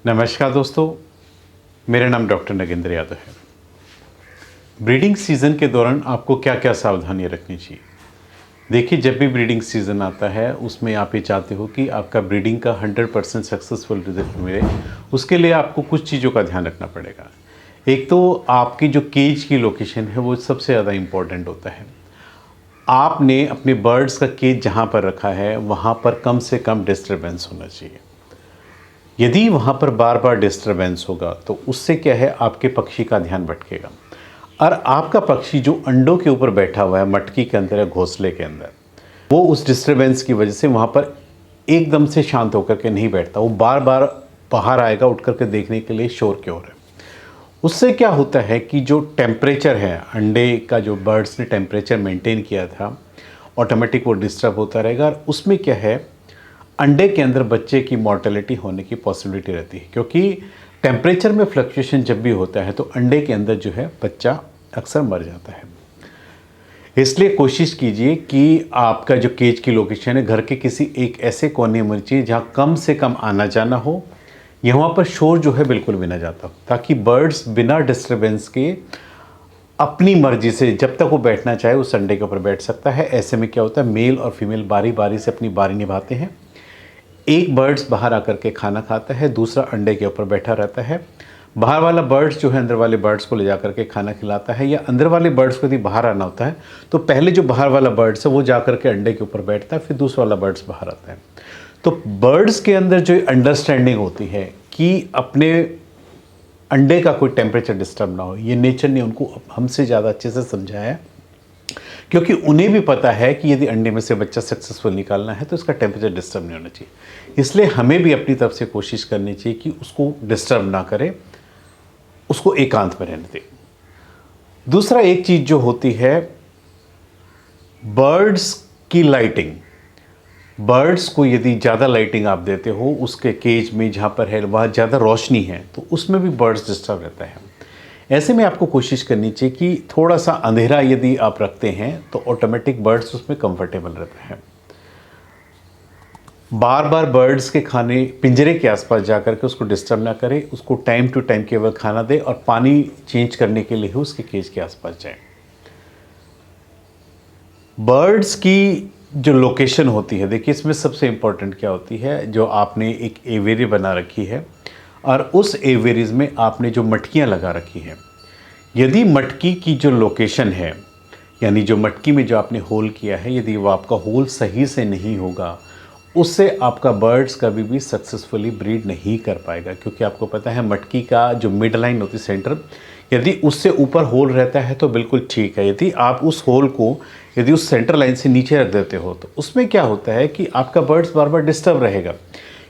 नमस्कार दोस्तों, मेरा नाम डॉक्टर नगेंद्र यादव है। ब्रीडिंग सीज़न के दौरान आपको क्या क्या सावधानियां रखनी चाहिए? देखिए, जब भी ब्रीडिंग सीज़न आता है उसमें आप ये चाहते हो कि आपका ब्रीडिंग का 100% सक्सेसफुल रिजल्ट मिले। उसके लिए आपको कुछ चीज़ों का ध्यान रखना पड़ेगा। एक तो आपकी जो केज की लोकेशन है वो सबसे ज़्यादा इम्पॉर्टेंट होता है। आपने अपने बर्ड्स का केज जहाँ पर रखा है वहाँ पर कम से कम डिस्टर्बेंस होना चाहिए। यदि वहाँ पर बार बार डिस्टरबेंस होगा तो उससे क्या है, आपके पक्षी का ध्यान भटकेगा और आपका पक्षी जो अंडों के ऊपर बैठा हुआ है मटकी के अंदर या घोंसले के अंदर, वो उस डिस्टरबेंस की वजह से वहाँ पर एकदम से शांत होकर के नहीं बैठता। वो बार बार बाहर आएगा उठ करके देखने के लिए शोर क्यों हो रहा है। उससे क्या होता है कि जो टेम्परेचर है अंडे का, जो बर्ड्स ने टेम्परेचर मेंटेन किया था, ऑटोमेटिक वो डिस्टर्ब होता रहेगा और उसमें क्या है, अंडे के अंदर बच्चे की मॉर्टेलिटी होने की पॉसिबिलिटी रहती है। क्योंकि टेम्परेचर में फ्लक्चुएशन जब भी होता है तो अंडे के अंदर जो है बच्चा अक्सर मर जाता है। इसलिए कोशिश कीजिए कि आपका जो केज की लोकेशन है घर के किसी एक ऐसे कोने में होनी चाहिए जहाँ कम से कम आना जाना हो, यहाँ पर शोर जो है बिल्कुल भी ना जाता हो, ताकि बर्ड्स बिना डिस्टरबेंस के अपनी मर्जी से जब तक वो बैठना चाहे उस अंडे के ऊपर बैठ सकता है। ऐसे में क्या होता है, मेल और फीमेल बारी बारी से अपनी बारी निभाते हैं। एक बर्ड्स बाहर आकर के खाना खाता है, दूसरा अंडे के ऊपर बैठा रहता है। बाहर वाला बर्ड्स जो है अंदर वाले बर्ड्स को ले जा करके खाना खिलाता है, या अंदर वाले बर्ड्स को यदि बाहर आना होता है तो पहले जो बाहर वाला बर्ड्स है वो जा करके अंडे के ऊपर बैठता है, फिर दूसरा वाला बर्ड्स बाहर आता है। तो बर्ड्स के अंदर जो अंडरस्टैंडिंग होती है कि अपने अंडे का कोई टेम्परेचर डिस्टर्ब ना हो, ये नेचर ने उनको हमसे ज़्यादा अच्छे से समझाया है। क्योंकि उन्हें भी पता है कि यदि अंडे में से बच्चा सक्सेसफुल निकालना है तो इसका टेम्परेचर डिस्टर्ब नहीं होना चाहिए। इसलिए हमें भी अपनी तरफ से कोशिश करनी चाहिए कि उसको डिस्टर्ब ना करें, उसको एकांत में रहने दें। दूसरा एक चीज़ जो होती है, बर्ड्स की लाइटिंग। बर्ड्स को यदि ज़्यादा लाइटिंग आप देते हो उसके केज में जहाँ पर है वहाँ ज़्यादा रोशनी है तो उसमें भी बर्ड्स डिस्टर्ब रहता है। ऐसे में आपको कोशिश करनी चाहिए कि थोड़ा सा अंधेरा यदि आप रखते हैं तो ऑटोमेटिक बर्ड्स उसमें कंफर्टेबल रहता है। बार बार बर्ड्स के खाने पिंजरे के आसपास जाकर के उसको डिस्टर्ब ना करें, उसको टाइम टू टाइम केवल खाना दें और पानी चेंज करने के लिए ही उसके केज के आसपास जाएं। बर्ड्स की जो लोकेशन होती है, देखिए इसमें सबसे इम्पोर्टेंट क्या होती है, जो आपने एक एवेरी बना रखी है और उस एवेरीज में आपने जो मटकियाँ लगा रखी हैं, यदि मटकी की जो लोकेशन है, यानी जो मटकी में जो आपने होल किया है, यदि वो आपका होल सही से नहीं होगा उससे आपका बर्ड्स कभी भी सक्सेसफुली ब्रीड नहीं कर पाएगा। क्योंकि आपको पता है मटकी का जो मिड लाइन होती है सेंटर, यदि उससे ऊपर होल रहता है तो बिल्कुल ठीक है। यदि आप उस होल को यदि उस सेंटर लाइन से नीचे रख देते हो तो उसमें क्या होता है कि आपका बर्ड्स बार बार डिस्टर्ब रहेगा।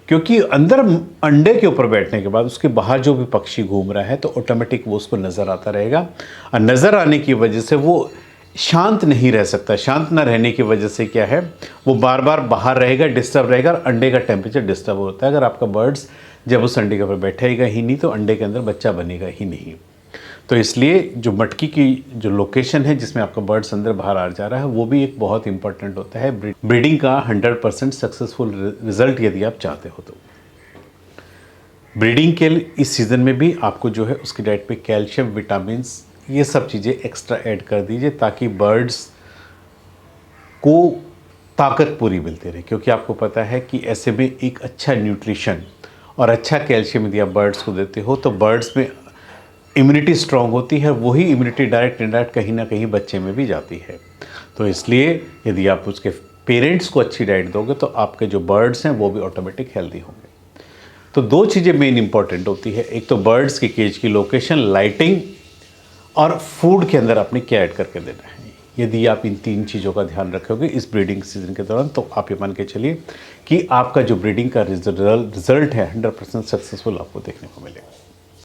क्योंकि अंदर अंडे के ऊपर बैठने के बाद उसके बाहर जो भी पक्षी घूम रहा है तो ऑटोमेटिक वो उसको नज़र आता रहेगा और नज़र आने की वजह से वो शांत नहीं रह सकता। शांत ना रहने की वजह से क्या है, वो बार बार बाहर रहेगा, डिस्टर्ब रहेगा और अंडे का टेम्परेचर डिस्टर्ब होता है। अगर आपका बर्ड्स जब उस अंडे के ऊपर बैठेगा ही नहीं तो अंडे के अंदर बच्चा बनेगा ही नहीं। तो इसलिए जो मटकी की जो लोकेशन है जिसमें आपका बर्ड्स अंदर बाहर आ जा रहा है वो भी एक बहुत इंपॉर्टेंट होता है ब्रीडिंग का 100% सक्सेसफुल रिजल्ट यदि आप चाहते हो तो। ब्रीडिंग के इस सीज़न में भी आपको जो है उसकी डाइट पे कैल्शियम, विटामिन्स, ये सब चीज़ें एक्स्ट्रा ऐड कर दीजिए ताकि बर्ड्स को ताकत पूरी मिलती रहे। क्योंकि आपको पता है कि ऐसे में एक अच्छा न्यूट्रिशन और अच्छा कैल्शियम यदि आप बर्ड्स को देते हो तो बर्ड्स में इम्यूनिटी स्ट्रांग होती है, वही इम्यूनिटी डायरेक्ट इनडायरेक्ट कहीं ना कहीं बच्चे में भी जाती है। तो इसलिए यदि आप उसके पेरेंट्स को अच्छी डाइट दोगे तो आपके जो बर्ड्स हैं वो भी ऑटोमेटिक हेल्दी होंगे। तो दो चीज़ें मेन इंपॉर्टेंट होती है, एक तो बर्ड्स के केज की लोकेशन, लाइटिंग और फूड के अंदर आपने क्या ऐड करके देना है। यदि आप इन तीन चीज़ों का ध्यान रखोगे इस ब्रीडिंग सीजन के दौरान तो आप ये मान के चलिए कि आपका जो ब्रीडिंग का रिजल्ट है 100% सक्सेसफुल आपको देखने को मिलेगा।